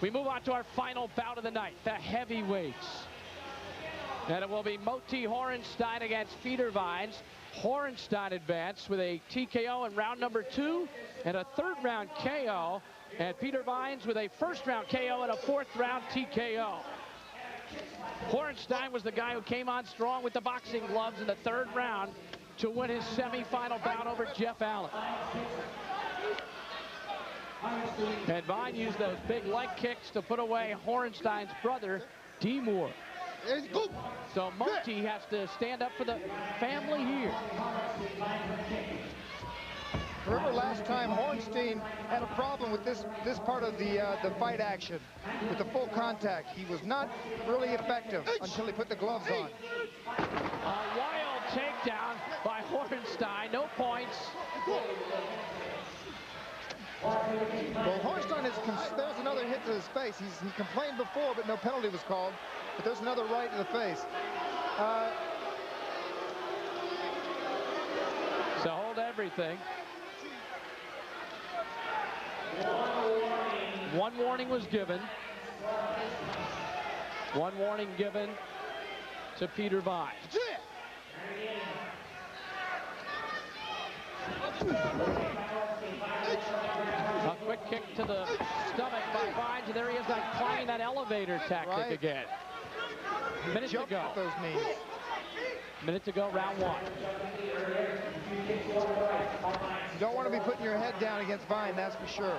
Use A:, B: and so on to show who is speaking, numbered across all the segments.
A: We move on to our final bout of the night, the heavyweights. And it will be Moti Horenstein against Peter Vines. Horenstein advanced with a TKO in round number 2 and a third-round KO. And Peter Vines with a first-round KO and a fourth-round TKO. Horenstein was the guy who came on strong with the boxing gloves in the third round to win his semifinal bout over Jeff Allen. And Vine used those big leg kicks to put away Horenstein's brother, D. Moore. So Moti has to stand up for the family here.
B: Remember last time Horenstein had a problem with this part of the fight action with the full contact. He was not really effective until he put the gloves on.
A: A wild takedown by Horenstein, no points.
B: Well, Horenstein there's another hit to his face. He complained before, but no penalty was called. But there's another right to the face.
A: So hold everything. One warning was given. One warning given to Peter Vines. A quick kick to the stomach by Vines, and there he is, like playing that elevator tactic again. Minute to go.
B: Those knees.
A: Minute to go, round 1.
B: You don't want to be putting your head down against Vine, that's for sure.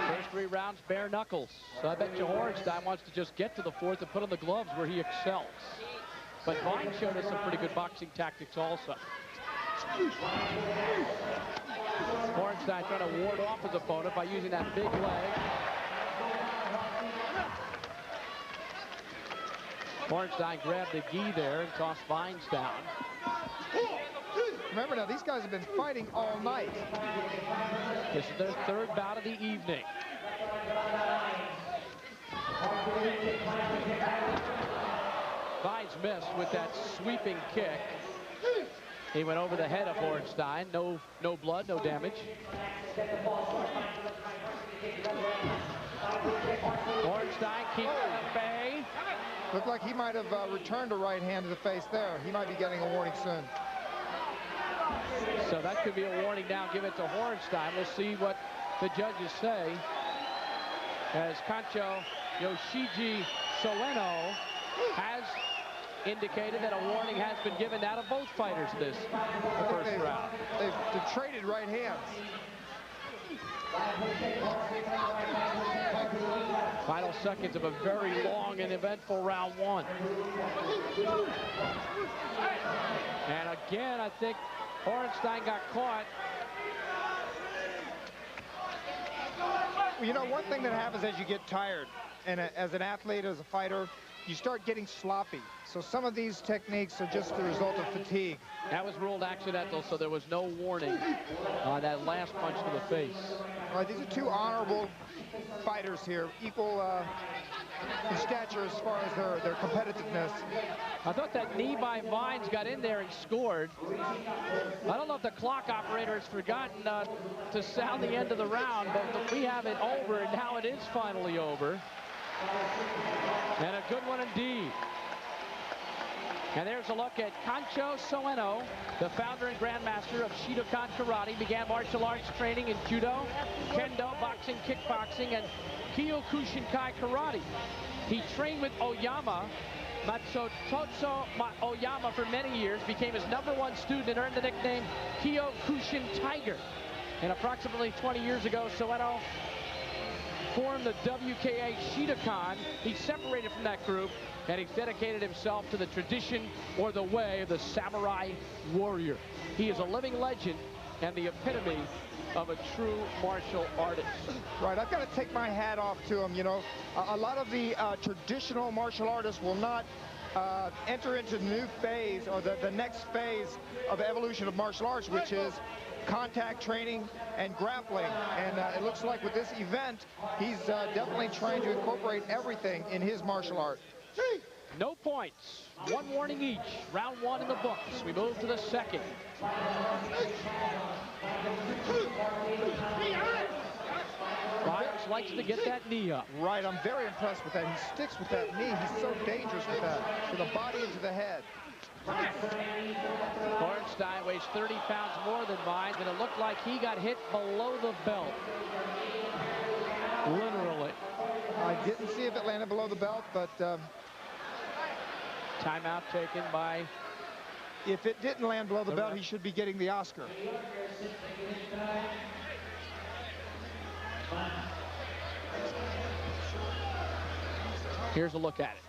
A: First 3 rounds, bare knuckles. So I bet you Horenstein wants to just get to the 4th and put on the gloves where he excels. But Vine showed us some pretty good boxing tactics also. Horenstein trying to ward off his opponent by using that big leg. Horenstein grabbed the gi there and tossed Vines down.
B: Remember now, these guys have been fighting all night.
A: This is their third bout of the evening. Vines missed with that sweeping kick. He went over the head of Horenstein. No blood, no damage. Horenstein keeps at bay.
B: Looked like he might have returned a right hand to the face there. He might be getting a warning soon.
A: So that could be a warning now. Give it to Horenstein. We'll see what the judges say. As Kancho Yoshiji Soeno has indicated that a warning has been given out of both fighters this first round.
B: They've traded right hands.
A: Final seconds of a very long and eventful round 1. And again, I think Horenstein got caught.
B: Well, you know, one thing that happens as you get tired, and as an athlete, as a fighter, you start getting sloppy. So some of these techniques are just the result of fatigue.
A: That was ruled accidental, so there was no warning on that last punch to the face.
B: All right, these are 2 honorable fighters here, equal in stature as far as their competitiveness.
A: I thought that knee by Vines got in there and scored. I don't know if the clock operator has forgotten to sound the end of the round, but we have it over, and now it is finally over. And a good one indeed. And there's a look at Kancho Soeno, the founder and grandmaster of Shidokan Karate. Began martial arts training in judo, kendo, boxing, kickboxing, and Kyokushinkai Karate. He trained with Oyama, Matsutotsu Oyama, for many years, became his #1 student, and earned the nickname Kyokushin Tiger. And approximately 20 years ago, Soeno formed the WKA Shidokan. He separated from that group, and he's dedicated himself to the tradition or the way of the samurai warrior. He is a living legend and the epitome of a true martial artist.
B: Right, I've got to take my hat off to him. You know, a lot of the traditional martial artists will not enter into the new phase or the next phase of evolution of martial arts, which is contact training and grappling. And it looks like with this event, he's definitely trying to incorporate everything in his martial art.
A: No points. 1 warning each. Round 1 in the books. We move to the second. Just likes to get that knee up.
B: Right, I'm very impressed with that. He sticks with that knee. He's so dangerous with that. To the body and to the head.
A: Horenstein weighs 30 pounds more than Vines, and it looked like he got hit below the belt. Literally.
B: I didn't see if it landed below the belt, but...
A: timeout taken by...
B: If it didn't land below the belt, he should be getting the Oscar.
A: Here's a look at it.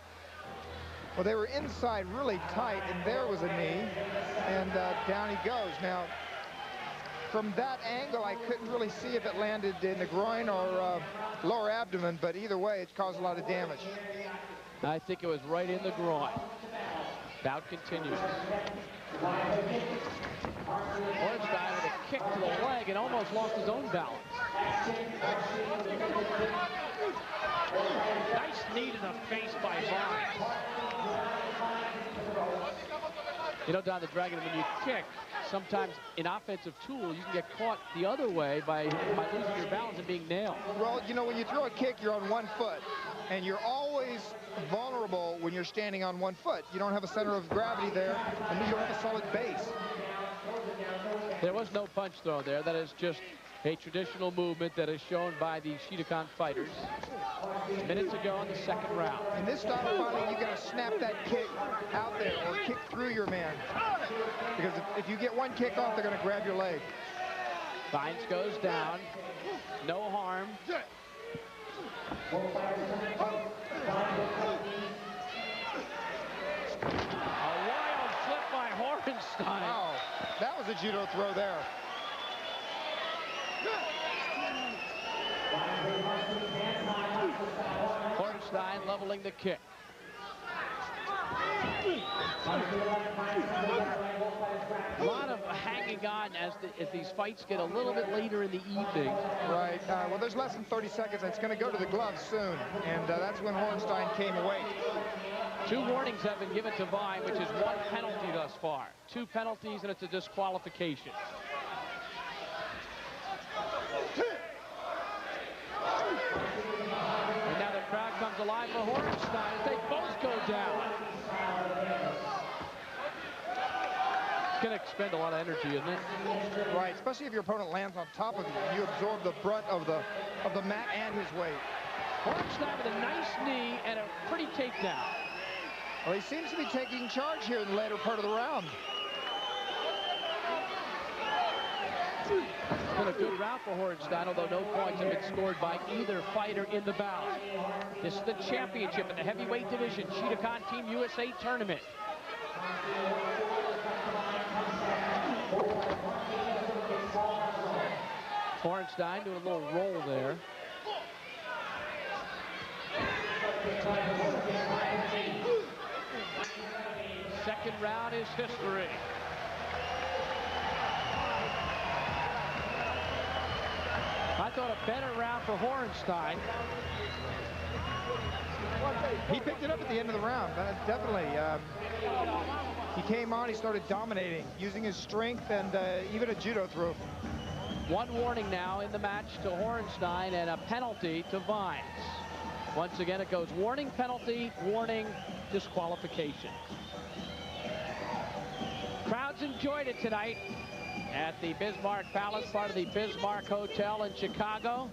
B: Well, they were inside really tight, and there was a knee, and down he goes. Now, from that angle, I couldn't really see if it landed in the groin or lower abdomen, but either way, it caused a lot of damage.
A: I think it was right in the groin. Bout continues. Horenstein with a kick to the leg and almost lost his own balance. Nice knee to the face by Vines. You know, Don the Dragon, when you kick, sometimes in offensive tool, you can get caught the other way by losing your balance and being nailed.
B: Well, you know, when you throw a kick, you're on one foot, and you're always vulnerable when you're standing on one foot. You don't have a center of gravity there, and you don't have a solid base.
A: There was no punch throw there. That is just a traditional movement that is shown by the Shidokan fighters. Minutes ago in the second round.
B: In this style of fighting, you got to snap that kick out there or kick through your man. Because if you get one kick off, they're going to grab your leg.
A: Vines goes down. No harm. A wild flip by Horenstein.
B: Wow, that was a judo throw there.
A: Horenstein leveling the kick. A lot of hanging on as these fights get a little bit later in the evening.
B: Right. Well, there's less than 30 seconds. It's going to go to the gloves soon, and that's when Horenstein came away.
A: 2 warnings have been given to Vine, which is 1 penalty thus far. 2 penalties, and it's a disqualification. And now the crowd comes alive for Horenstein as they both go down. It's going to expend a lot of energy, isn't it?
B: Right, especially if your opponent lands on top of you. You absorb the brunt of the mat and his weight.
A: Horenstein with a nice knee and a pretty takedown.
B: Well, he seems to be taking charge here in the later part of the round.
A: It's been a good round for Horenstein, although no points have been scored by either fighter in the bout. This is the championship in the heavyweight division, Shidokan Team USA tournament. Horenstein doing a little roll there. Second round is history. I thought a better round for Horenstein.
B: He picked it up at the end of the round, definitely. He came on, he started dominating, using his strength and even a judo throw.
A: 1 warning now in the match to Horenstein and a penalty to Vines. Once again, it goes warning, penalty, warning, disqualification. Crowds enjoyed it tonight at the Bismarck Palace, part of the Bismarck Hotel in Chicago.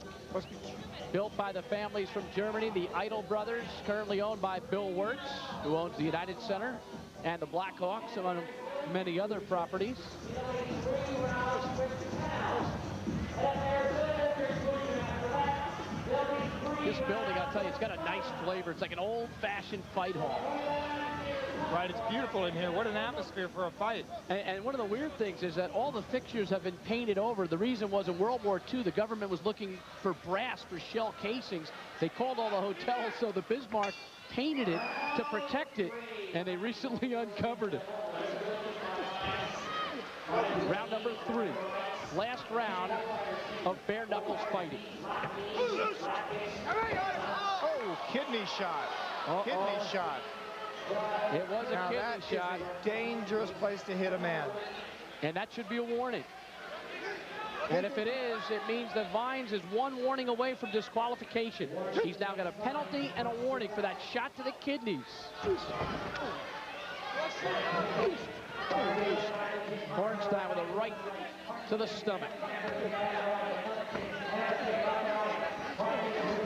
A: Built by the families from Germany, the Idol brothers, currently owned by Bill Wirtz, who owns the United Center, and the Blackhawks, among many other properties. This building, I'll tell you, it's got a nice flavor. It's like an old-fashioned fight hall.
C: Right, it's beautiful in here. What an atmosphere for a fight.
A: And one of the weird things is that all the fixtures have been painted over. The reason was in World War II, the government was looking for brass for shell casings. They called all the hotels, so the Bismarck painted it to protect it, and they recently uncovered it. Round number 3. Last round of bare knuckles fighting.
B: Oh, kidney shot. Kidney shot.
A: It was a kidney shot.
B: That is a dangerous place to hit a man.
A: And that should be a warning. And if it is, it means that Vines is one warning away from disqualification. He's now got a penalty and a warning for that shot to the kidneys. Horenstein with a right to the stomach.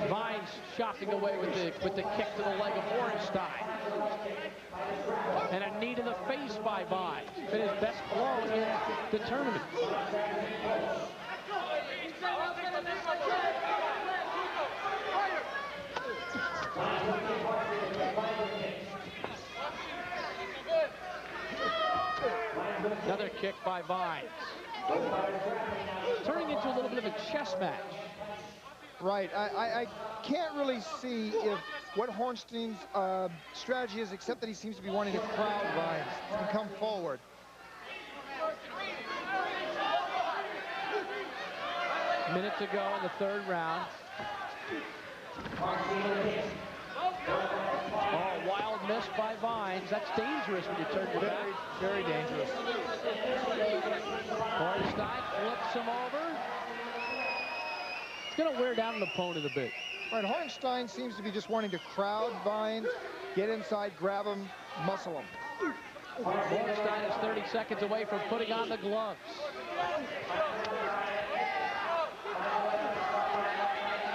A: Vines shocking away with the kick to the leg of Horenstein. And a knee to the face by Vines. Been his best blow in the tournament. Another kick by Vines. Turning into a little bit of a chess match.
B: Right. I can't really see if what Horenstein's strategy is, except that he seems to be wanting to crowd Vines and come forward.
A: Minute to go in the third round. Oh, wild miss by Vines. That's dangerous when you turn your back.
B: Very dangerous.
A: Horenstein flips him over. It's going to wear down an opponent a bit.
B: Right, Horenstein seems to be just wanting to crowd Vines, get inside, grab him, muscle him.
A: Horenstein is 30 seconds away from putting on the gloves.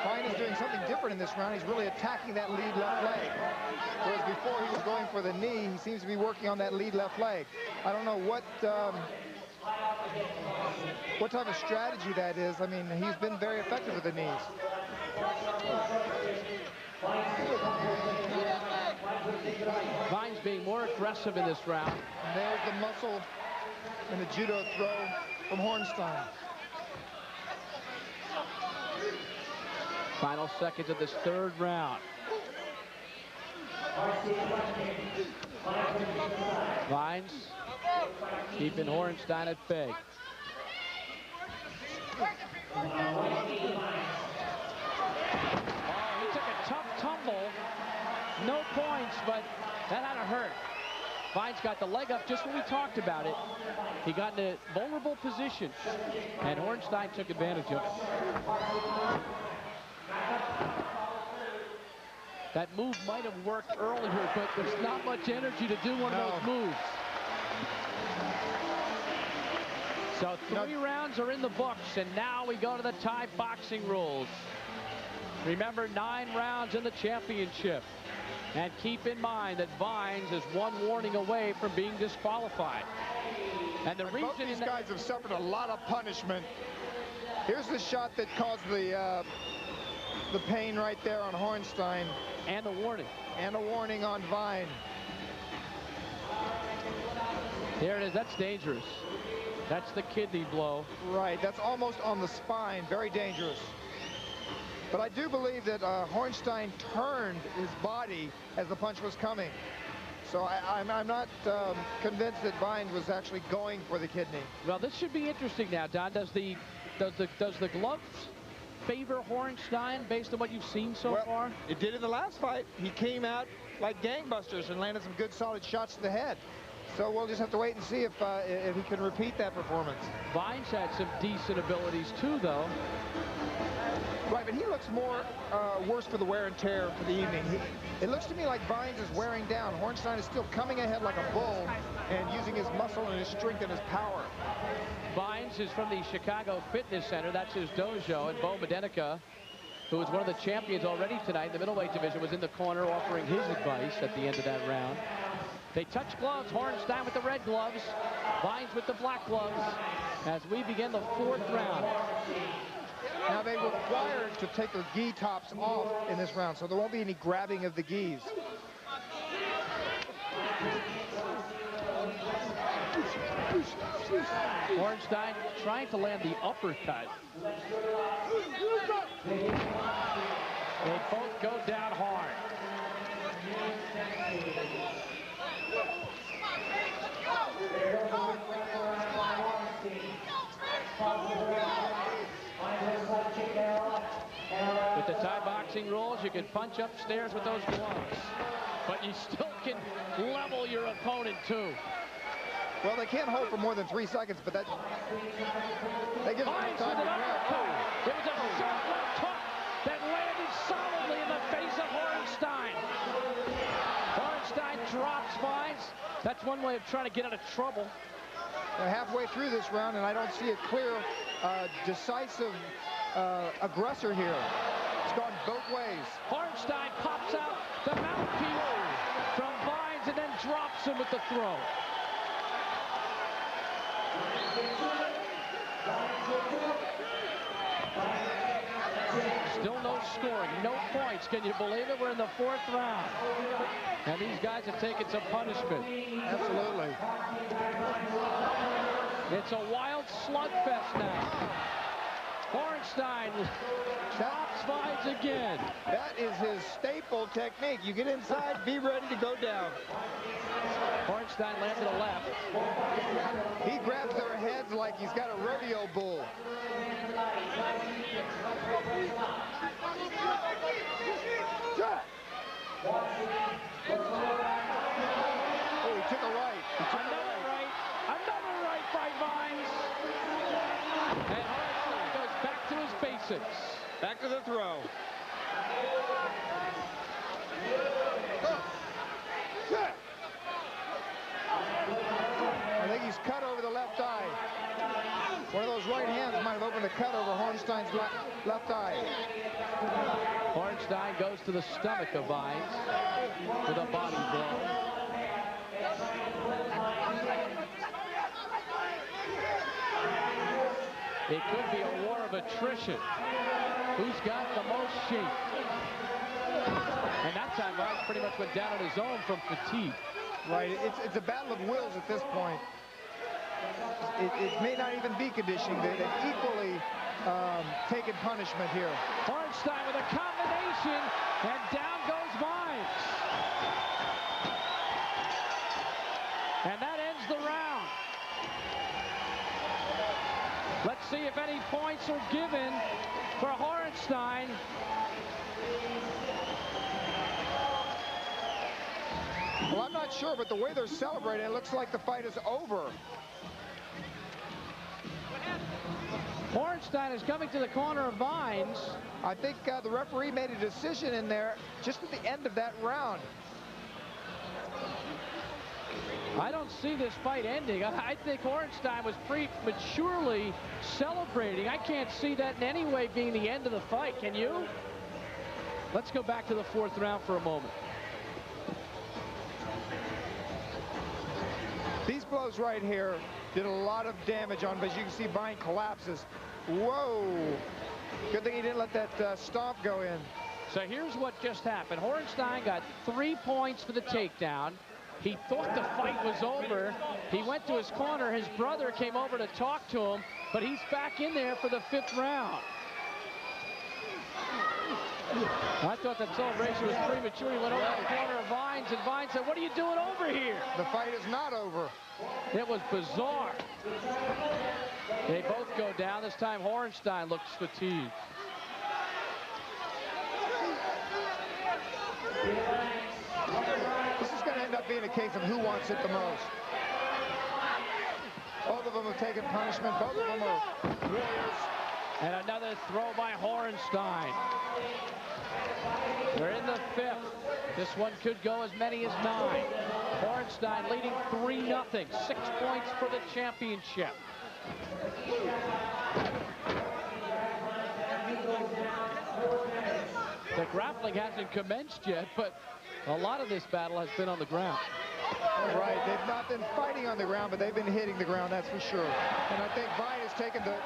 B: Vine is doing something different in this round. He's really attacking that lead left leg. Whereas before he was going for the knee, he seems to be working on that lead left leg. I don't know what type of strategy that is. I mean, he's been very effective with the knees.
A: Vines being more aggressive in this round.
B: And there's the muscle and the judo throw from Horenstein.
A: Final seconds of this third round. Vines keeping Horenstein at bay. Oh, he took a tough tumble. No points, but that had to hurt. Vines got the leg up just when we talked about it. He got in a vulnerable position, and Horenstein took advantage of it. That move might have worked earlier, but there's not much energy to do one of those moves. So 3 rounds are in the books, and now we go to the Thai boxing rules. Remember, 9 rounds in the championship. And keep in mind that Vines is 1 warning away from being disqualified. And the reason
B: both these guys have suffered a lot of punishment. Here's the shot that caused the pain right there on Horenstein.
A: And the warning.
B: And a warning on Vine.
A: There it is. That's dangerous. That's the kidney blow.
B: Right. That's almost on the spine. Very dangerous. But I do believe that Horenstein turned his body as the punch was coming. So I'm not convinced that Vines was actually going for the kidney.
A: Well, this should be interesting now, Don. Does the gloves favor Horenstein based on what you've seen so far?
B: It did in the last fight. He came out like gangbusters and landed some good solid shots to the head. So we'll just have to wait and see if he can repeat that performance.
A: Vines had some decent abilities too, though.
B: Right, but he looks more worse for the wear and tear for the evening. It looks to me like Vines is wearing down. Horenstein is still coming ahead like a bull and using his muscle and his strength and his power.
A: Vines is from the Chicago Fitness Center. That's his dojo. And Bo Medenica, who is one of the champions already tonight in the middleweight division, was in the corner offering his advice at the end of that round. They touch gloves. Horenstein with the red gloves. Vines with the black gloves as we begin the 4th round.
B: Now they were required to take their gi tops off in this round, so there won't be any grabbing of the gis.
A: Horenstein trying to land the uppercut. They both go down hard. With the Thai boxing rules, you can punch upstairs with those gloves, but you still can level your opponent too.
B: Well, they can't hold for more than 3 seconds, but that they give them time to grab.
A: It was a short left hook that landed solidly in the face of Horenstein. Horenstein drops Vines. That's one way of trying to get out of trouble.
B: They're halfway through this round, and I don't see a clear, decisive aggressor here. It's gone both ways.
A: Horenstein pops out the mouthpiece from Vines and then drops him with the throw. Still no scoring, no points. Can you believe it? We're in the 4th round. And these guys have taken some punishment.
B: Absolutely.
A: It's a wild slugfest now. Horenstein drops Vines again.
B: That is his staple technique. You get inside, be ready to go down.
A: Horenstein lands to the left.
B: He grabs their heads like he's got a rodeo bull. Oh, he took a right.
A: Another right. Another right by Vines. And Horenstein goes back to his basics.
C: Back to the throw.
B: I think he's cut over the left eye. One of those right hands might have opened a cut over Horenstein's left eye.
A: Horenstein goes to the stomach of Vines with a body blow. It could be a war of attrition. Who's got the most shape? And that time Vines pretty much went down on his own from fatigue.
B: Right, it's a battle of wills at this point. It may not even be conditioning. They've equally taken punishment here.
A: Horenstein with a combination, and down goes Vines. And that ends the round. Let's see if any points are given for Horenstein.
B: Well, I'm not sure, but the way they're celebrating, it looks like the fight is over.
A: Horenstein is coming to the corner of Vines.
B: I think the referee made a decision in there just at the end of that round.
A: I don't see this fight ending. I think Horenstein was prematurely celebrating. I can't see that in any way being the end of the fight. Can you? Let's go back to the 4th round for a moment.
B: These blows right here did a lot of damage on him. As you can see, Vine collapses. Whoa. Good thing he didn't let that stomp go in.
A: So here's what just happened. Horenstein got 3 points for the takedown. He thought the fight was over. He went to his corner. His brother came over to talk to him, but he's back in there for the 5th round. I thought that celebration was premature. He went over to the corner of Vines, and Vines said, "What are you doing over here?"
B: The fight is not over.
A: It was bizarre. They both go down. This time Horenstein looks fatigued.
B: This is going to end up being a case of who wants it the most. Both of them have taken punishment. Both of them are warriors.
A: And another throw by Horenstein. We're in the 5th. This one could go as many as 9. Horenstein leading 3-0. 6 points for the championship. The grappling hasn't commenced yet, but a lot of this battle has been on the ground.
B: Right, they've not been fighting on the ground, but they've been hitting the ground, that's for sure. And I think Vine has taken the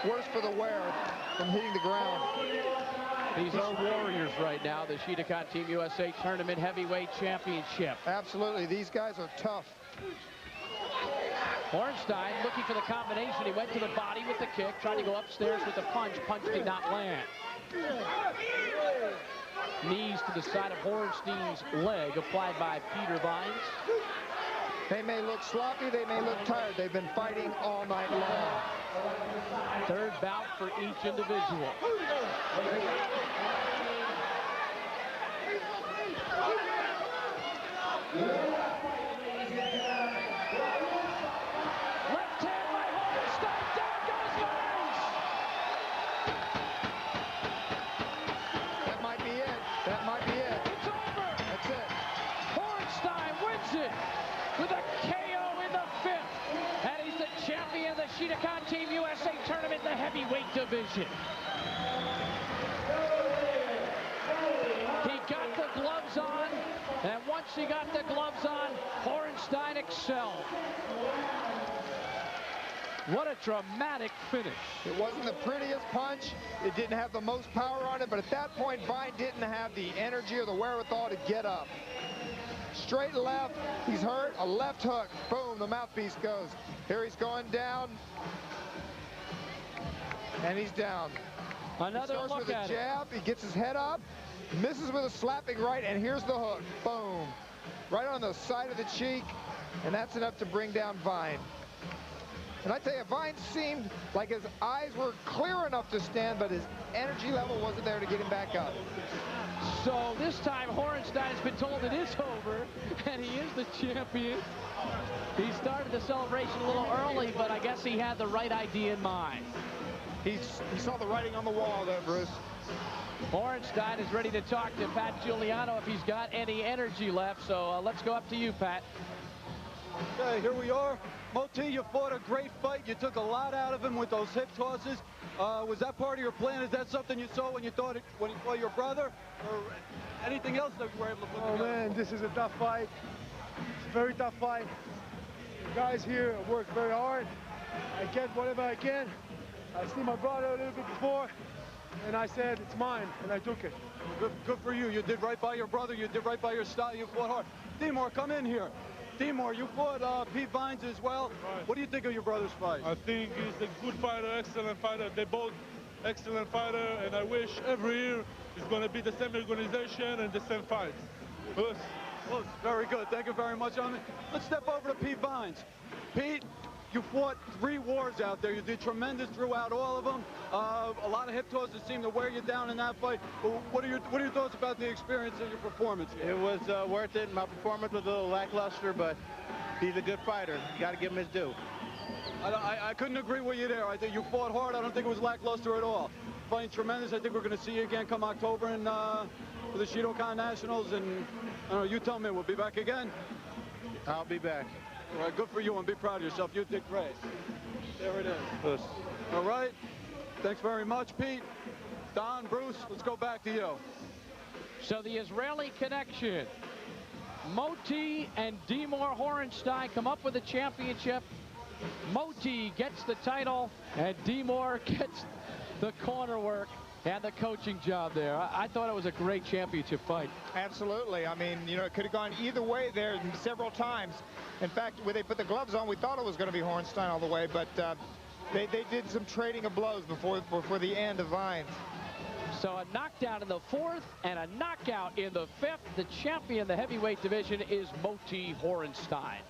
B: worse for the wear from hitting the ground.
A: These are warriors right now, the Shidokan Team USA Tournament Heavyweight Championship.
B: Absolutely, these guys are tough.
A: Horenstein looking for the combination. He went to the body with the kick, trying to go upstairs with the punch. Punch did not land. Knees to the side of Horenstein's leg, applied by Peter Vines.
B: They may look sloppy, they may look tired. They've been fighting all night long.
A: 3rd bout for each individual. heavyweight division. He got the gloves on, and once he got the gloves on, Horenstein excelled. What a dramatic finish.
B: It wasn't the prettiest punch. It didn't have the most power on it, but at that point, Vine didn't have the energy or the wherewithal to get up. Straight left, he's hurt, a left hook, boom, the mouthpiece goes. Here he's going down, and he's down.
A: Another
B: he starts
A: look
B: with a
A: at
B: jab, he gets his head up, misses with a slapping right, and here's the hook, boom. Right on the side of the cheek, and that's enough to bring down Vine. And I tell you, Vine seemed like his eyes were clear enough to stand, but his energy level wasn't there to get him back up.
A: So this time Horenstein has been told it is over, and he is the champion. He started the celebration a little early, but I guess he had the right idea in mind.
B: He saw the writing on the wall there, Bruce.
A: Horenstein is ready to talk to Pat Giuliano if he's got any energy left. So let's go up to you, Pat.
D: Okay, here we are. Moti, you fought a great fight. You took a lot out of him with those hip tosses. Was that part of your plan? Is that something you saw when you fought your brother, or anything else that you were able to put together?
E: Oh man, this is a tough fight. It's a very tough fight. The guys here work very hard. I get whatever I can. I see my brother a little bit before, and I said it's mine, and I took it.
D: Good for you. You did right by your brother. You did right by your style. You fought hard. Timur, come in here. Timur, you fought Pete Vines as well. Right. What do you think of your brother's fight?
F: I think he's a good fighter, excellent fighter. They both excellent fighter, and I wish every year it's going to be the same organization and the same fights.
D: Well, very good. Thank you very much. Let's step over to Pete Vines. Pete, you fought 3 wars out there. You did tremendous throughout all of them. A lot of hip tosses seemed to wear you down in that fight. What are your thoughts about the experience and your performance here?
G: It was worth it. My performance was a little lackluster, but he's a good fighter. You got to give him his due.
D: I couldn't agree with you there. I think you fought hard. I don't think it was lackluster at all. Fighting tremendous. I think we're going to see you again come October and for the Shidokan Nationals. And I don't know, you tell me, we'll be back again.
G: I'll be back.
D: All right, good for you, and be proud of yourself. You did great. There it is.
G: Puss.
D: All right. Thanks very much, Pete. Don, Bruce, let's go back to you.
A: So the Israeli connection. Moti and Timur Horenstein come up with a championship. Moti gets the title, and Timur gets the corner work and the coaching job there. I thought it was a great championship fight.
B: Absolutely. I mean, you know, it could have gone either way there several times. In fact, when they put the gloves on, we thought it was going to be Horenstein all the way, but they did some trading of blows before the end of Vines.
A: So a knockdown in the 4th and a knockout in the 5th. The champion of the heavyweight division is Moti Horenstein.